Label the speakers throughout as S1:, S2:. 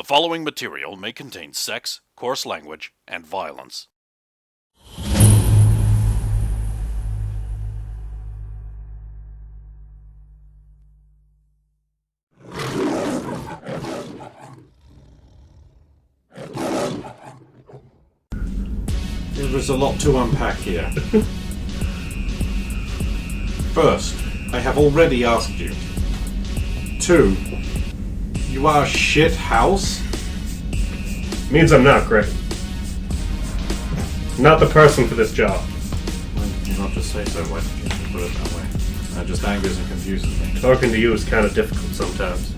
S1: following material may contain sex, coarse language, and violence.
S2: There's a lot to unpack here. First, I have already asked you. 2, you are a shit house?
S3: Means I'm not great. Not the person for this job.
S2: Why did you not just say so? Why did you put it that way? That just angers and confuses me.
S3: Talking to you is kind of difficult sometimes.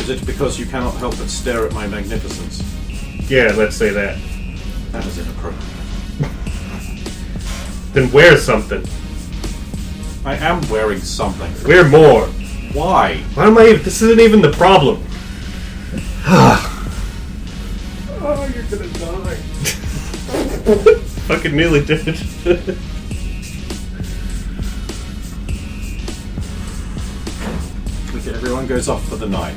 S2: Is it because you cannot help but stare at my magnificence?
S3: Yeah, let's say that.
S2: That is inappropriate.
S3: Then wear something.
S2: I am wearing something.
S3: Wear more.
S2: Why?
S3: Why am I even... This isn't even the problem. Oh, you're gonna die. Fucking nearly did.
S2: Okay, everyone goes off for the night.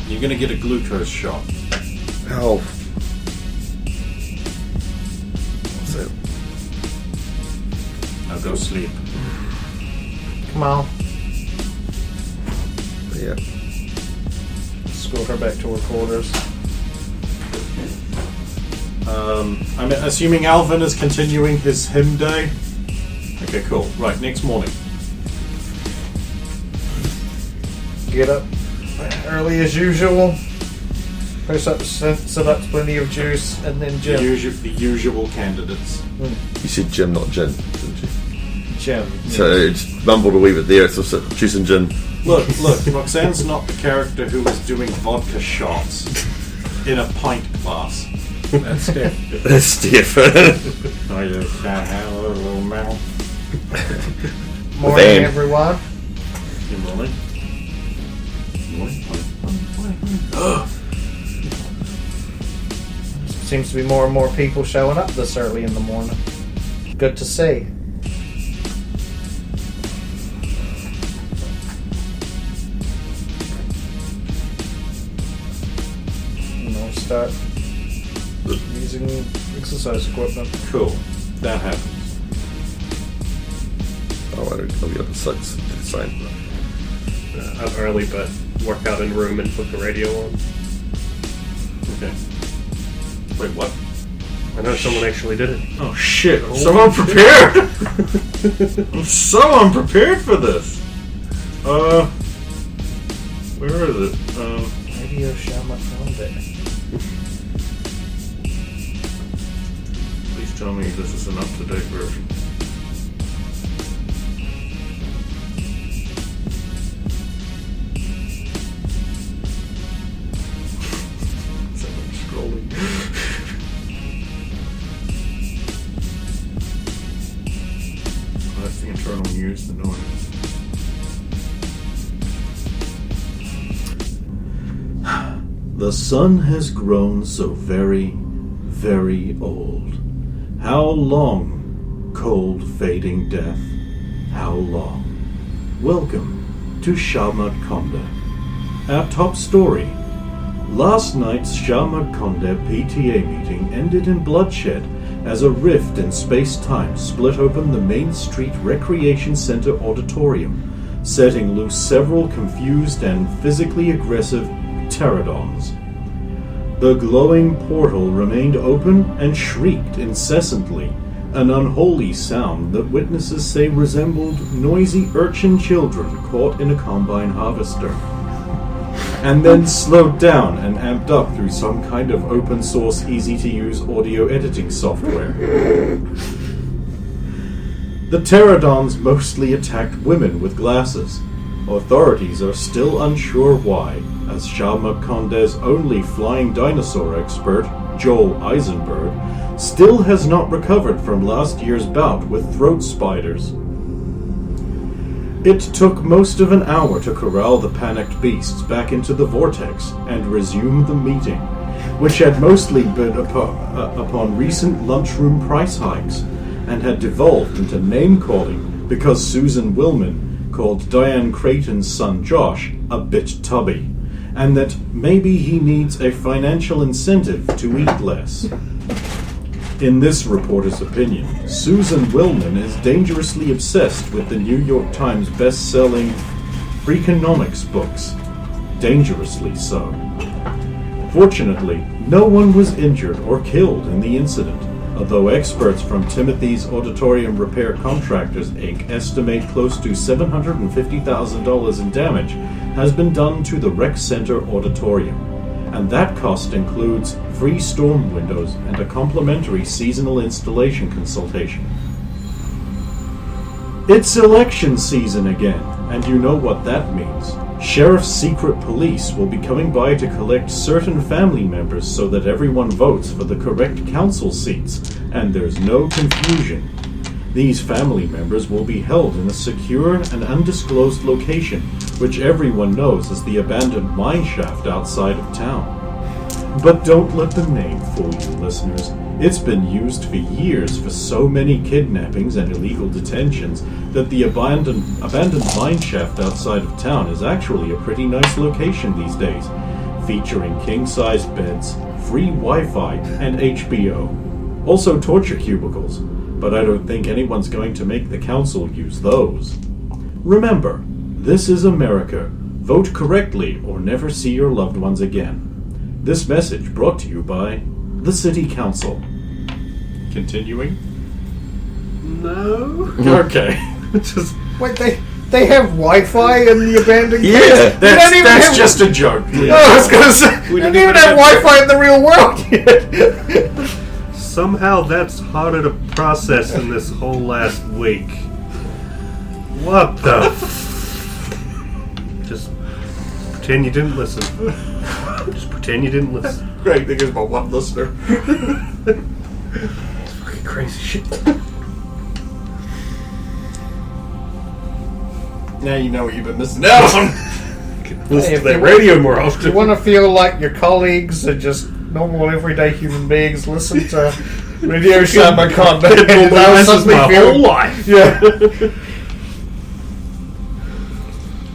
S2: You're gonna get a glucose shot.
S4: Ow. So,
S2: Now go sleep.
S5: Come on.
S4: yeah.
S5: Escort her back to her quarters.
S2: I'm assuming Alvin is continuing his hymn day. Okay, cool. Right, next morning.
S5: Get up early as usual. Press up, set up plenty of juice, and then
S2: The
S5: Jim.
S2: usual candidates.
S4: You said gin, not gin, didn't you?
S5: Jim.
S4: So it's mumbled a wee bit there, so juice and gin.
S2: Look, Roxanne's not the character who is doing vodka shots in a pint glass. That's Steph.
S4: That's Steph.
S2: Oh, you can't have a little mouth.
S5: Morning,
S4: Van.
S5: everyone.
S2: Good morning. Morning.
S5: Seems to be more and more people showing up this early in the morning. Good to see. Start using exercise equipment.
S2: Cool. That happens.
S4: Oh, I'll be up at 6. It's fine.
S3: I'm early, but work out in room and put the radio on.
S2: Okay. Wait, what?
S3: I know someone actually did it.
S2: Oh shit, I'm so unprepared! I'm so unprepared for this! Where is it?
S5: Radio Shaman found it.
S2: Please tell me this is an up-to-date version. Someone's scrolling. Oh, that's the internal news, the noise. The sun has grown so very, very old. How long, cold fading death? How long? Welcome to Shamakonda. Our top story. Last night's Shamakonda PTA meeting ended in bloodshed as a rift in space-time split open the Main Street Recreation Center auditorium, setting loose several confused and physically aggressive pterodons. The glowing portal remained open and shrieked incessantly, an unholy sound that witnesses say resembled noisy urchin children caught in a combine harvester, and then slowed down and amped up through some kind of open source easy-to-use audio editing software. The pterodons mostly attacked women with glasses. Authorities are still unsure why, as Shamakonda's only flying dinosaur expert, Joel Eisenberg, still has not recovered from last year's bout with throat spiders. It took most of an hour to corral the panicked beasts back into the vortex and resume the meeting, which had mostly been upon recent lunchroom price hikes and had devolved into name-calling because Susan Willman called Diane Creighton's son Josh a bit tubby, and that maybe he needs a financial incentive to eat less. In this reporter's opinion, Susan Willman is dangerously obsessed with the New York Times best-selling Freakonomics books. Dangerously so. Fortunately, no one was injured or killed in the incident, although experts from Timothy's Auditorium Repair Contractors, Inc. estimate close to $750,000 in damage has been done to the rec center auditorium, and that cost includes free storm windows and a complimentary seasonal installation consultation. It's election season again, and you know what that means. Sheriff's secret police will be coming by to collect certain family members so that everyone votes for the correct council seats, and there's no confusion. These family members will be held in a secure and undisclosed location, which everyone knows as the abandoned mineshaft outside of town. But don't let the name fool you, listeners. It's been used for years for so many kidnappings and illegal detentions that the abandoned mineshaft outside of town is actually a pretty nice location these days, featuring king-size beds, free Wi-Fi, and HBO. Also torture cubicles, but I don't think anyone's going to make the council use those. Remember, this is America. Vote correctly or never see your loved ones again. This message brought to you by the City Council. Continuing?
S3: No.
S2: Okay.
S3: Just
S5: Wait, they have Wi-Fi in the abandoned
S4: Yeah,
S5: camp? They don't even
S2: That's
S5: have-
S2: just a joke.
S5: Oh, I was going to say, they don't even have Wi-Fi in the real world yet.
S3: somehow that's harder to process than this whole last week. What the? Just pretend you didn't listen. Just pretend you didn't listen.
S2: Great, there goes my one listener.
S3: Fucking crazy shit.
S2: Now you know what you've been missing out on.
S3: Listen
S5: If
S3: to that
S5: you-
S3: radio more
S5: You
S3: often.
S5: want to feel like your colleagues are just normal, everyday human beings, listen to Radio Shaman Content.
S3: It normalizes my whole life.
S5: Yeah.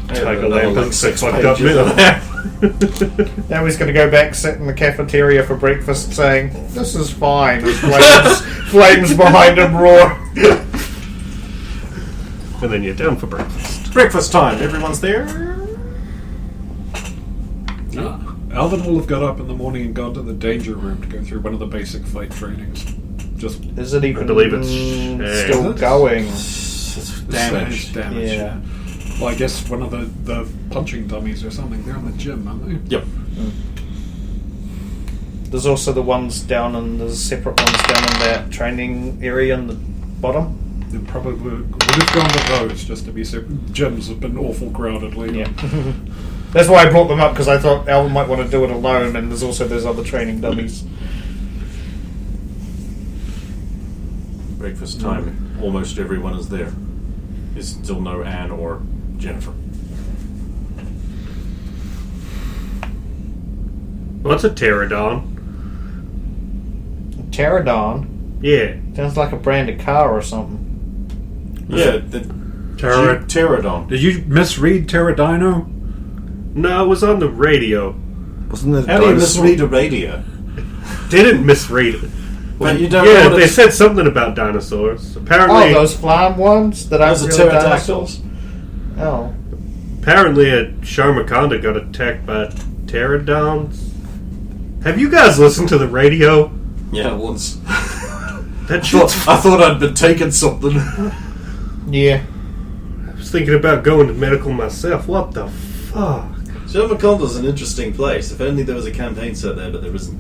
S3: Tigerland doesn't
S2: six
S3: say fucked up
S2: pages of
S3: minute.
S5: Now he's going to go back, sit in the cafeteria for breakfast, saying, "This is fine." As flames behind him roar.
S3: And then you're down for breakfast.
S2: Breakfast time. Everyone's there.
S6: Alvin will have got up in the morning and gone to the danger room to go through one of the basic fight trainings. Just
S5: Is it even
S3: I believe it's
S5: still
S6: Is it?
S5: going?
S6: damage.
S5: Yeah.
S6: Well, I guess one of the punching dummies or something. They're in the gym, aren't they?
S2: Yep.
S5: There's also the ones down in there's separate ones down in that training area in the bottom.
S6: They probably would have gone to those just to be safe. Gyms have been awful crowded lately.
S5: Yeah. That's why I brought them up, because I thought Alvin might want to do it alone, and there's also those other training dummies.
S2: Breakfast time. Almost everyone is there. There's still no Anne or Jennifer.
S3: What's a pterodon?
S5: Pterodon
S3: Yeah.
S5: sounds like a brand of car or something.
S2: Yeah, the pterodon.
S6: Did you misread Pterodino?
S3: No, it was on the radio.
S4: Wasn't there
S2: How do you
S4: dinosaur?
S2: misread a radio?
S3: Didn't misread it.
S2: But you don't know
S3: Yeah,
S2: what
S3: they
S2: it's...
S3: said something about dinosaurs.
S5: Oh,
S3: Apparently,
S5: those flying ones that aren't
S2: Those are
S5: really
S2: pterodactyls.
S5: dinosaurs? Oh.
S3: apparently a Sharmaconda got attacked by pterodons. Have you guys listened to the radio?
S2: Yeah, once.
S3: That shit's
S2: I thought I'd been taking something.
S5: Yeah.
S3: I was thinking about going to medical myself. What the fuck?
S2: Shermaconda's an interesting place. If only there was a campaign set there, but there isn't.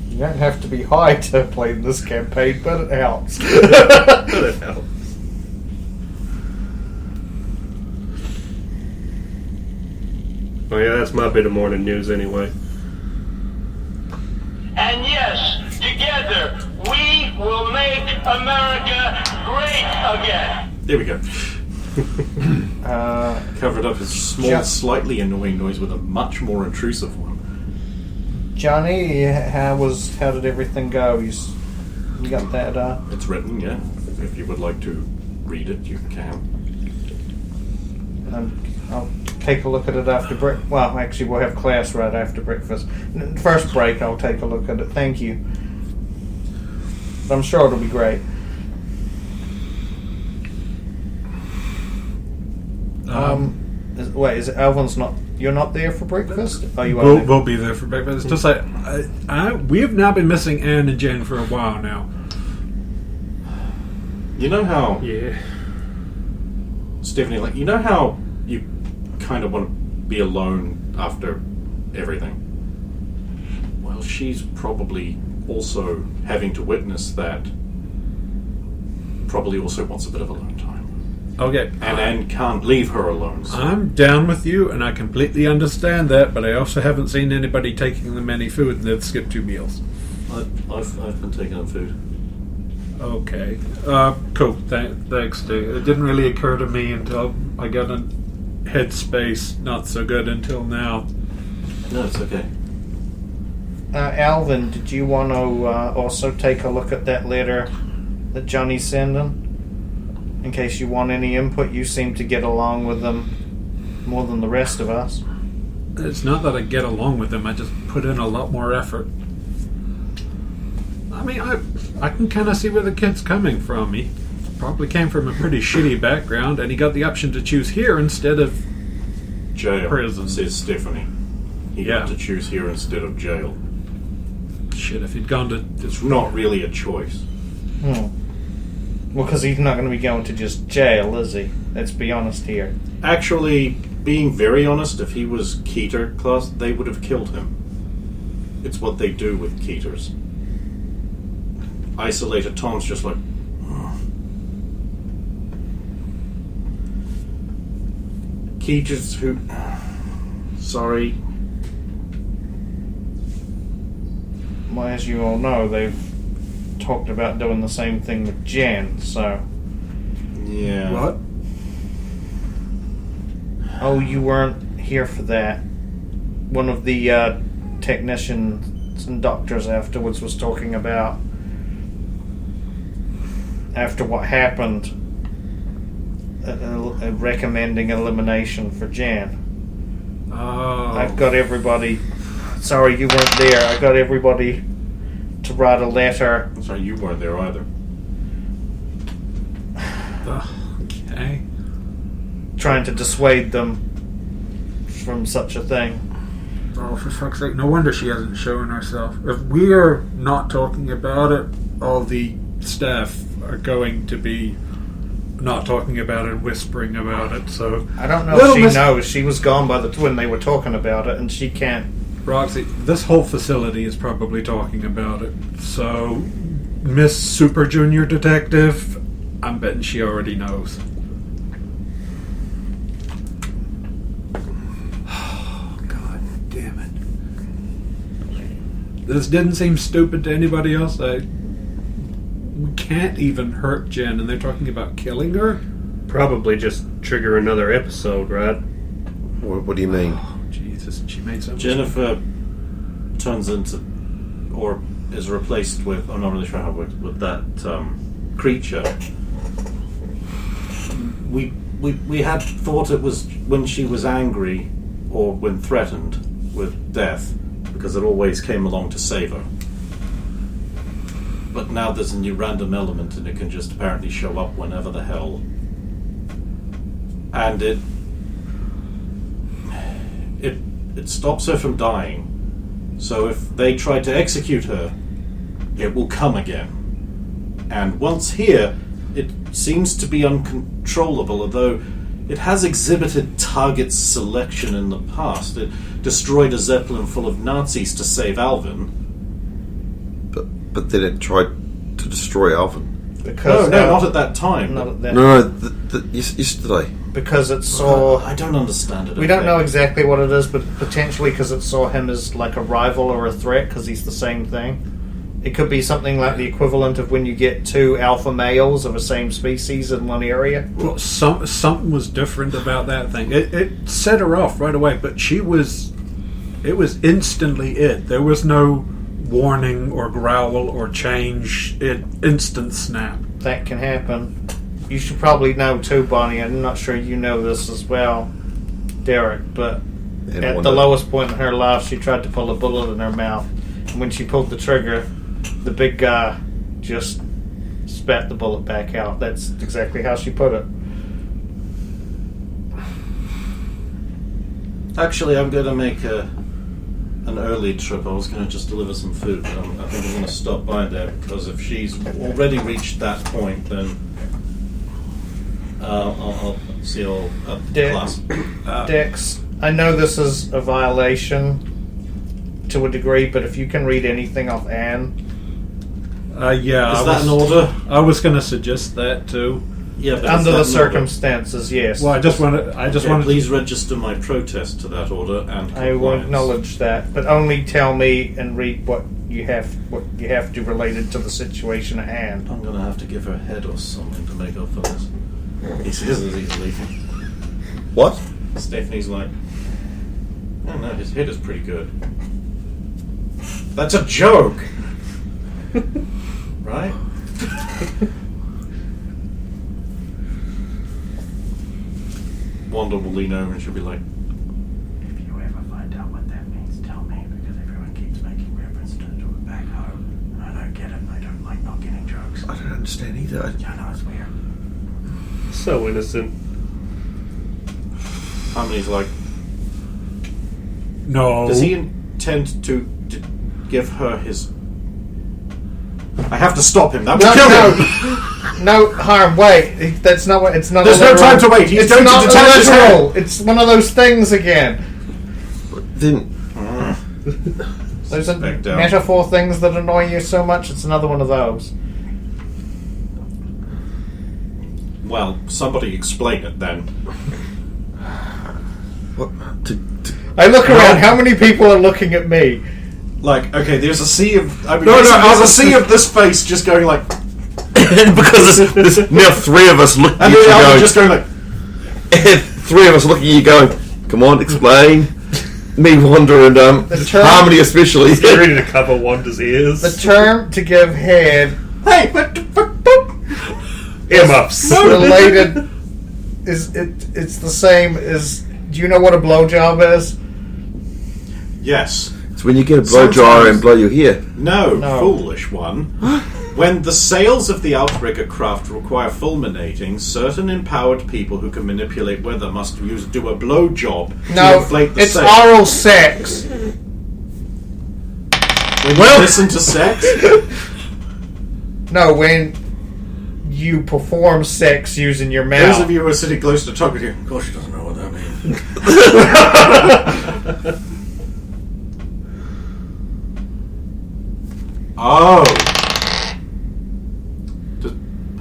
S5: You don't have to be high to play in this campaign, but it helps.
S3: That helps. Oh yeah, that's my bit of morning news anyway.
S7: And yes, together, we will make America great again.
S2: There we go. Covered up his small,
S5: Yeah.
S2: slightly annoying noise with a much more intrusive one.
S5: Johnny, how did everything go? You got that?
S2: It's written, yeah. If you would like to read it, you can.
S5: I'll take a look at it after break. Well, actually, we'll have class right after breakfast. First break, I'll take a look at it. Thank you. I'm sure it'll be great. Wait, is it Alvin's not? You're not there for breakfast? Oh, you are.
S6: We'll be there for breakfast. It's just like we have now been missing Anne and Jen for a while now.
S2: You know how,
S3: Yeah.
S2: Stephanie, like, you know how you kind of want to be alone after everything? Well, she's probably also having to witness that. Probably also wants a bit of alone time.
S6: Okay.
S2: And Anne can't leave her alone. So.
S6: I'm down with you, and I completely understand that, but I also haven't seen anybody taking them any food, and they've skipped 2 meals.
S2: I've been taking them food.
S6: Okay. Cool. Thanks, Dave. It didn't really occur to me until I got in headspace. Not so good until now.
S2: No, it's okay.
S5: Alvin, did you want to also take a look at that letter that Johnny's sending? In case you want any input, you seem to get along with them more than the rest of us.
S6: It's not that I get along with them, I just put in a lot more effort. I mean, I can kind of see where the kid's coming from. He probably came from a pretty shitty background, and he got the option to choose here instead of
S2: Jail,
S6: prison.
S2: says Stephanie. He got to choose here instead of jail.
S6: Shit, if he'd gone to...
S2: It's not really a choice.
S5: Well, because he's not going to be going to just jail, is he? Let's be honest here.
S2: Actually, being very honest, if he was Keter class, they would have killed him. It's what they do with Keters. Isolated Tom's just like... Keters who... Sorry.
S5: Well, as you all know, they've talked about doing the same thing with Jen, so...
S2: Yeah.
S6: What?
S5: Oh, you weren't here for that. One of the technicians and doctors afterwards was talking about, after what happened, recommending elimination for Jan.
S6: Oh.
S5: I've got everybody... Sorry, you weren't there. I got everybody to write a letter.
S2: I'm sorry, you weren't there either.
S6: Okay.
S5: Trying to dissuade them from such a thing.
S6: Oh, for fuck's sake, no wonder she hasn't shown herself. If we're not talking about it, all the staff are going to be not talking about it, whispering about it, so...
S5: I don't know if she knows. She was gone by when they were talking about it, and she can't...
S6: Roxy, this whole facility is probably talking about it, so... Miss Super Junior Detective, I'm betting she already knows. God damn it. This didn't seem stupid to anybody else. We can't even hurt Jen, and they're talking about killing her?
S3: Probably just trigger another episode, right?
S4: What do you mean?
S6: Oh, Jesus, she made so much...
S2: Jennifer turns into, or is replaced with, I'm not really sure how it works, with that creature. We had thought it was when she was angry or when threatened with death, because it always came along to save her. But now there's a new random element and it can just apparently show up whenever the hell. And it stops her from dying. So if they try to execute her, it will come again. And once here, it seems to be uncontrollable, although it has exhibited target selection in the past. It destroyed a Zeppelin full of Nazis to save Alvin.
S4: But then it tried to destroy Alvin.
S5: Because
S2: No, not at that time.
S5: Not at that.
S4: No, yesterday.
S5: Because it saw...
S2: I don't understand it.
S5: We don't know exactly what it is, but potentially because it saw him as like a rival or a threat, because he's the same thing. It could be something like the equivalent of when you get 2 alpha males of the same species in one area.
S6: Well, something was different about that thing. It set her off right away, but it was instantly it. There was no warning or growl or change. It instant snap.
S5: That can happen. you should probably know too, Bonnie. I'm not sure you know this as well, Derek, but at the lowest point in her life, she tried to pull a bullet in her mouth. And when she pulled the trigger, the big guy just spat the bullet back out. That's exactly how she put it.
S2: Actually, I'm going to make an early trip. I was going to just deliver some food, but I think I'm going to stop by there, because if she's already reached that point, then I'll see you all at class.
S5: Dex, I know this is a violation to a degree, but if you can read anything off Anne...
S6: Yeah.
S2: Is that an order?
S6: I was going to suggest that too.
S2: Yeah, but
S5: under the circumstances, yes.
S6: Well, I just wanted.
S2: Please register my protest to that order and
S5: I will acknowledge that, but only tell me and read what you have to related to the situation at hand.
S2: I'm going to have to give her a head or something to make up for this. He says as he's leaving.
S4: What?
S2: Stephanie's like, I don't know, his head is pretty good. That's a joke! Right? Wanda will lean over and she'll be like, if you ever find out what that means, tell me, because everyone keeps making reference to it back home. And I don't get it, and I don't like not getting jokes.
S4: I don't understand either.
S2: Yeah, I know, it's weird.
S3: So innocent.
S2: Harmony's like,
S6: No.
S2: does he intend to give her his... I have to stop him. That will kill him.
S5: No, Harm. Wait, that's not what. It's not.
S2: There's no time to wait. He's going to detach his head.
S5: It's one of those things again.
S4: Then
S5: Those are metaphor things that annoy you so much. It's another one of those.
S2: Well, somebody explain it then.
S4: what?
S5: I look around. How many people are looking at me?
S2: Like, okay, there's a sea of... I mean, there's a sea of this face just going like...
S4: because there's now three of us looking at
S2: and
S4: you going...
S2: just going like...
S4: three of us looking at you going, come on, explain. Me, Wanda, and Harmony especially.
S3: He's ready to cover Wanda's ears.
S5: The term to give head...
S2: Hey, but
S3: Earmuffs.
S5: Related... It's the same as... Do you know what a blowjob is?
S2: Yes.
S4: It's when you get a blow dryer and blow your hair.
S2: No, foolish one. When the sails of the Outrigger craft require fulminating, certain empowered people who can manipulate weather must do a blow job to inflate the
S5: it's
S2: sail.
S5: oral sex.
S2: When you listen to sex?
S5: No, when you perform sex using your mouth.
S2: Those of you who are sitting close to talking to you, of course she doesn't know what that means. Oh.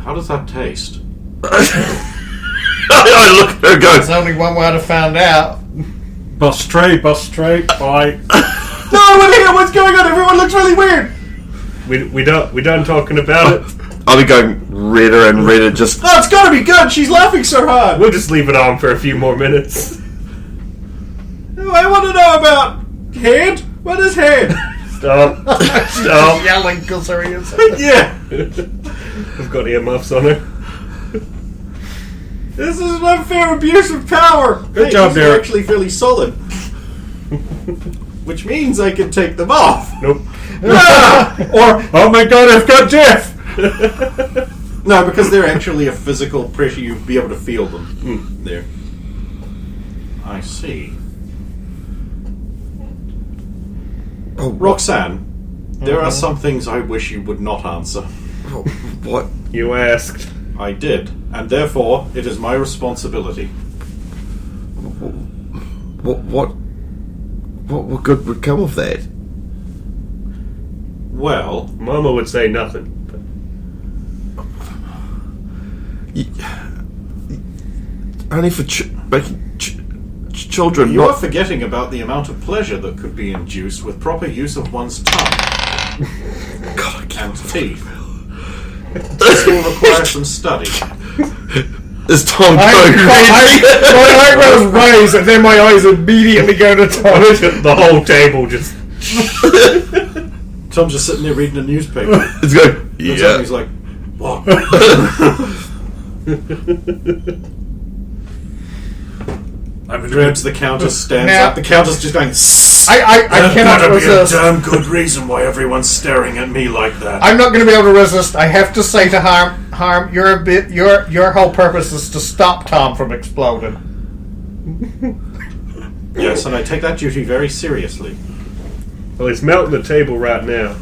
S2: How does that taste?
S4: I look at her
S5: There's only one way to find out.
S6: Bus straight, bye.
S2: No, what's going on? Everyone looks really weird.
S3: We done talking about it.
S4: I'll be going redder and redder just...
S2: Oh, it's gotta be good. She's laughing so hard.
S3: We'll just leave it on for a few more minutes.
S2: I want to know about head. What is head?
S3: Stop. Stop.
S5: Yelling because her ears.
S2: Yeah.
S3: We've got earmuffs on her.
S2: This is an unfair abuse of power.
S6: Good job,
S2: these are
S6: Derek.
S2: actually fairly solid. Which means I can take them off.
S3: Nope.
S6: Or, oh my god, I've got Jeff!
S2: No, because they're actually a physical pressure. You'd be able to feel them. There. I see.
S4: Oh,
S2: Roxanne, there are some things I wish you would not answer.
S4: what?
S3: You asked.
S2: I did, and therefore it is my responsibility.
S4: What good would come of that?
S2: Well,
S3: Mama would say nothing.
S4: Only for making children.
S2: you are
S4: Not
S2: forgetting about the amount of pleasure that could be induced with proper use of one's tongue
S4: God, I can't.
S2: and teeth. This will require some study.
S4: Is Tom
S5: My eyebrows raise and then my eyes immediately go to Tom.
S3: The whole table just...
S2: Tom's just sitting there reading a newspaper.
S4: It's going.
S2: Looks up and
S4: Yeah.
S2: he's like, what? Grabs the counter, stands
S5: Now-
S2: up. The counter's just going.
S5: I cannot
S2: That'd be a
S5: resist.
S2: damn good reason why everyone's staring at me like that.
S5: I'm not going to be able to resist. I have to say to Harm, you're a bit. Your whole purpose is to stop Tom from exploding.
S2: Yes, and I take that duty very seriously.
S3: Well, he's melting the table right now.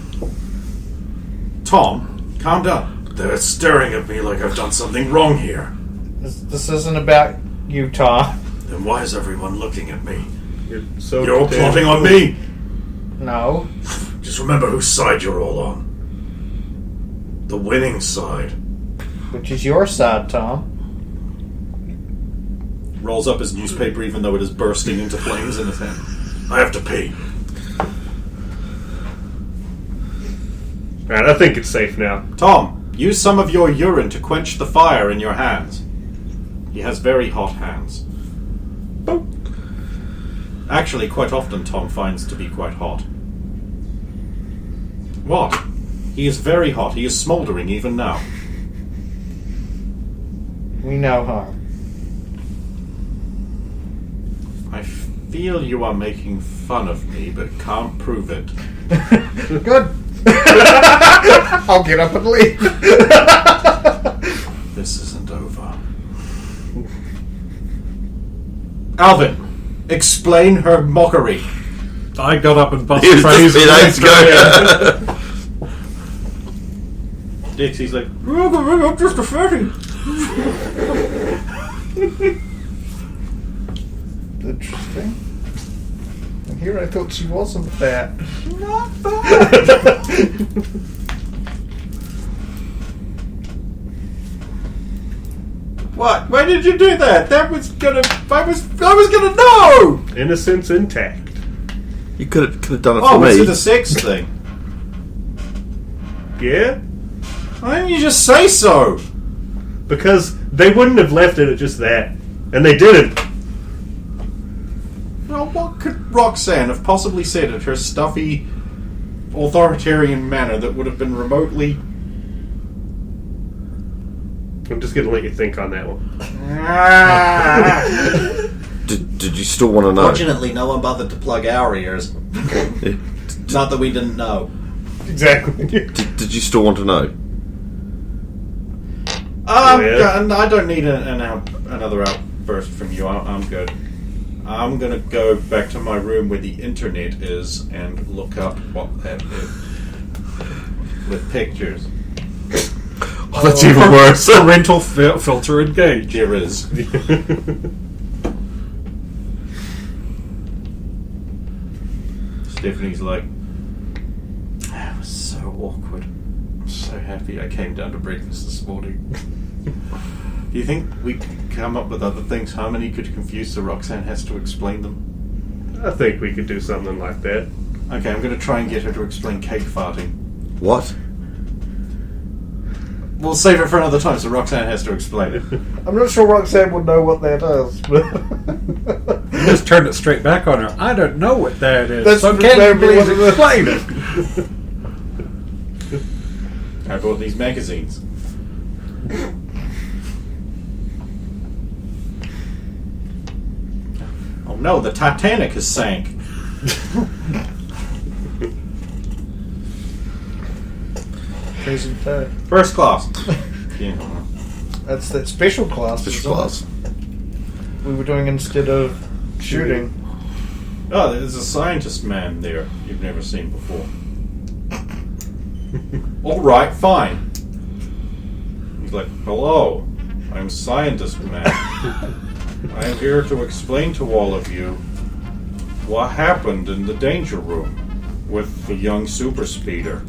S2: Tom, calm down. They're staring at me like I've done something wrong here.
S5: This isn't about you, Tom.
S2: Then why is everyone looking at me?
S3: You're so
S2: You're all
S3: damn
S2: plotting on
S3: cool.
S2: me.
S5: No.
S2: Just remember whose side you're all on. The winning side.
S5: Which is your side, Tom?
S2: Rolls up his newspaper even though it is bursting into flames in his hand. I have to pee.
S3: Alright, I think it's safe now.
S2: Tom, use some of your urine to quench the fire in your hands. He has very hot hands.
S3: Boop.
S2: Actually, quite often Tom finds to be quite hot. What? He is very hot. He is smouldering even now.
S5: We know Harm.
S2: I feel you are making fun of me, but can't prove it.
S5: Good. I'll get up and leave.
S2: This isn't over. Alvin, explain her mockery.
S6: I got up and bust
S4: He was
S6: praise.
S4: just being ago.
S2: Dixie's like, I'm just a fatty.
S5: Interesting. And here I thought she wasn't fat.
S2: Not bad. What? Why did you do that? That was gonna. I was gonna know.
S3: Innocence intact.
S4: You could have done it
S2: Oh,
S4: for
S2: was
S4: me.
S2: it a sex thing?
S3: Yeah?
S2: Why didn't you just say so?
S3: Because they wouldn't have left it at just that. And they didn't.
S2: Well, what could Roxanne have possibly said in her stuffy, authoritarian manner that would have been remotely...
S3: I'm just going to let you think on that one.
S4: Did you still want to know?
S2: Fortunately, no one bothered to plug our ears. Not that we didn't know.
S5: Exactly.
S4: Did you still want to know?
S3: Yeah.
S2: I don't need another outburst from you. I'm good. I'm gonna go back to my room where the internet is and look up what that is with pictures.
S4: Oh, that's even worse.
S6: Parental filter engaged.
S2: There is. Stephanie's like, that was so awkward. I'm so happy I came down to breakfast this morning. Do you think we could come up with other things Harmony could confuse so Roxanne has to explain them?
S3: I think we could do something like that.
S2: Okay, I'm going to try and get her to explain cake farting.
S4: What?
S2: We'll save it for another time so Roxanne has to explain it.
S5: I'm not sure Roxanne would know what that is.
S6: You just turned it straight back on her. I don't know what that is.
S5: That's
S6: so can you
S5: maybe
S6: please
S5: what it is.
S6: explain it?
S2: I bought these magazines. Oh no, the Titanic has sank.
S5: Crazy fact.
S2: First class. Yeah.
S5: That's that special class.
S4: Special class.
S5: We were doing instead of shooting.
S2: Oh, there's a scientist man there you've never seen before. Alright, fine. He's like, hello, I'm scientist man. I am here to explain to all of you what happened in the danger room with the young super speeder.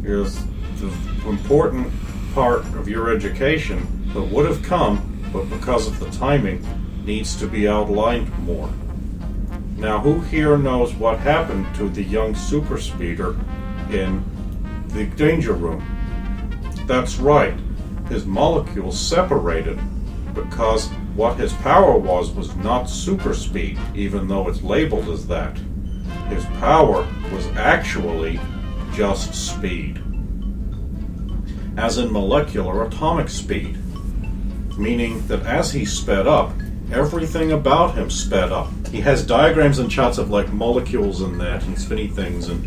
S2: Here's the important part of your education that would have come, but because of the timing, needs to be outlined more. Now, who here knows what happened to the young super speeder in the danger room? That's right. His molecules separated because what his power was not super speed, even though it's labeled as that. His power was actually just speed. As in molecular atomic speed. meaning that as he sped up, everything about him sped up. He has diagrams and charts of like molecules and that and spinny things, and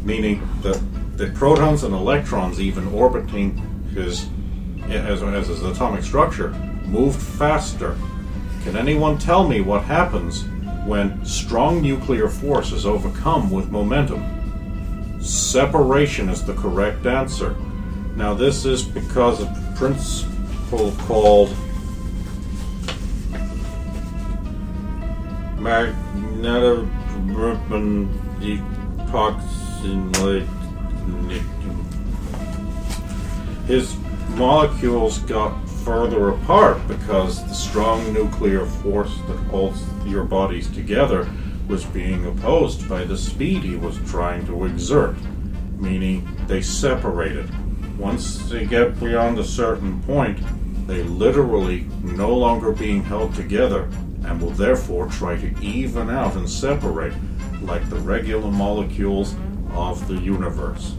S2: meaning that the protons and electrons even orbiting his atomic structure moved faster. Can anyone tell me what happens when strong nuclear force is overcome with momentum? Separation is the correct answer. Now this is because of a principle called magneto-ribbon epoxylate. His molecules got further apart because the strong nuclear force that holds your bodies together was being opposed by the speed he was trying to exert, meaning they separated. Once they get beyond a certain point, they literally no longer being held together and will therefore try to even out and separate like the regular molecules of the universe.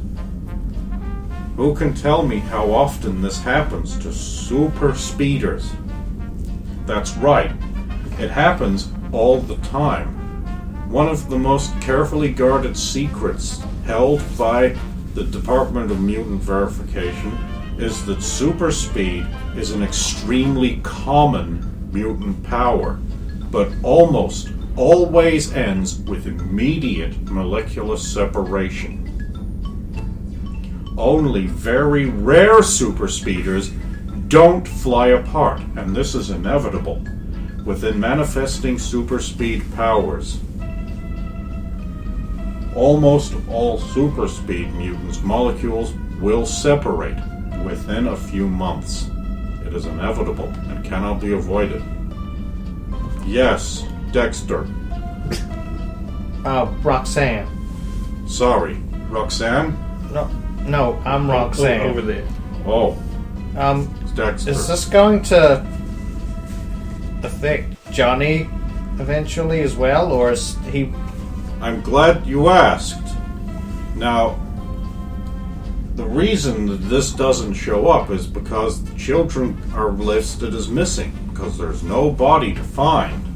S2: Who can tell me how often this happens to super speeders? That's right, it happens all the time. One of the most carefully guarded secrets held by the Department of Mutant Verification is that super speed is an extremely common mutant power, but almost always ends with immediate molecular separation. Only very rare super speeders don't fly apart, and this is inevitable within manifesting super speed powers. Almost all super speed mutants' molecules will separate within a few months. It is inevitable and cannot be avoided. Yes, Dexter.
S5: Roxanne.
S2: Sorry, Roxanne?
S5: No, I'm Roxanne.
S3: Over there.
S2: Oh, it's Dexter.
S5: Is this going to affect Johnny eventually as well, or is he...
S2: I'm glad you asked. Now, the reason that this doesn't show up is because the children are listed as missing, because there's no body to find,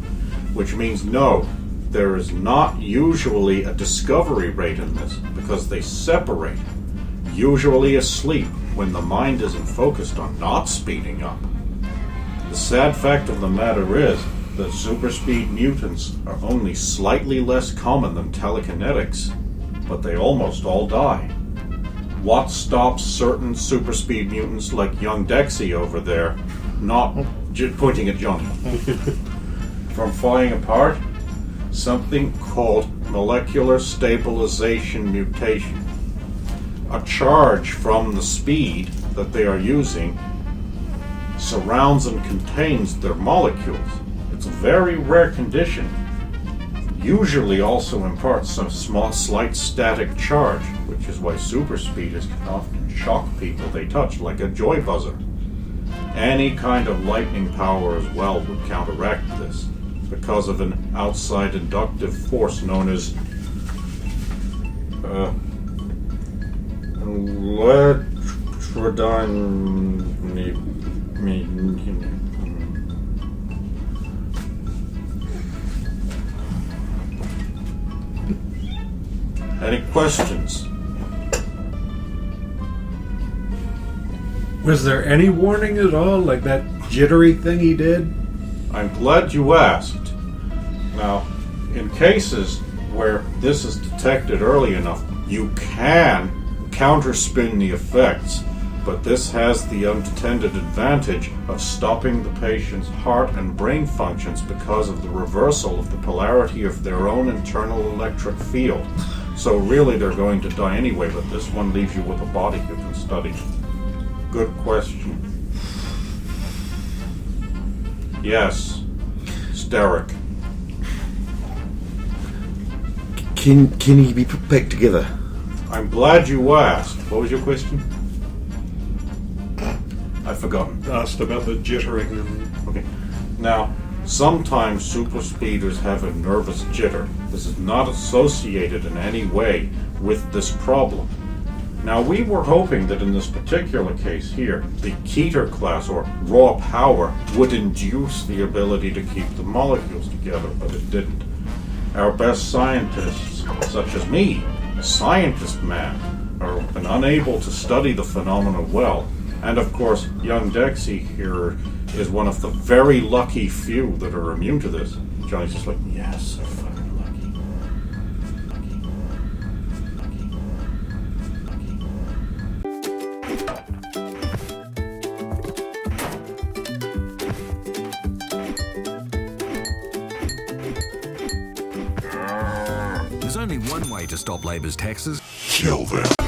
S2: which means no, there is not usually a discovery rate in this, because they separate, usually asleep, when the mind isn't focused on not speeding up. The sad fact of the matter is that superspeed mutants are only slightly less common than telekinetics, but they almost all die. What stops certain superspeed mutants like young Dexy over there, not pointing at Johnny, from falling apart? Something called molecular stabilization mutation. A charge from the speed that they are using surrounds and contains their molecules. It's a very rare condition. Usually also imparts some small, slight static charge, which is why super speeders can often shock people they touch, like a joy buzzer. Any kind of lightning power as well would counteract this, because of an outside inductive force known as Any questions?
S6: Was there any warning at all, like that jittery thing he did?
S2: I'm glad you asked. Now, in cases where this is detected early enough, you can counterspin the effects, but this has the unintended advantage of stopping the patient's heart and brain functions because of the reversal of the polarity of their own internal electric field. So really they're going to die anyway, but this one leaves you with a body you can study. Good question. Yes, Steric.
S4: Can he be put back together?
S2: I'm glad you asked. What was your question? I've forgotten.
S3: Asked about the jittering and...
S2: Okay. Now, sometimes super speeders have a nervous jitter. This is not associated in any way with this problem. Now, we were hoping that in this particular case here, the Keter class, or raw power, would induce the ability to keep the molecules together, but it didn't. Our best scientists, such as me, a scientist man, have been unable to study the phenomena well. And of course, young Dexy here is one of the very lucky few that are immune to this. Johnny's just like, yes, so fucking lucky.
S8: There's only one way to stop Labor's taxes.
S9: Kill them.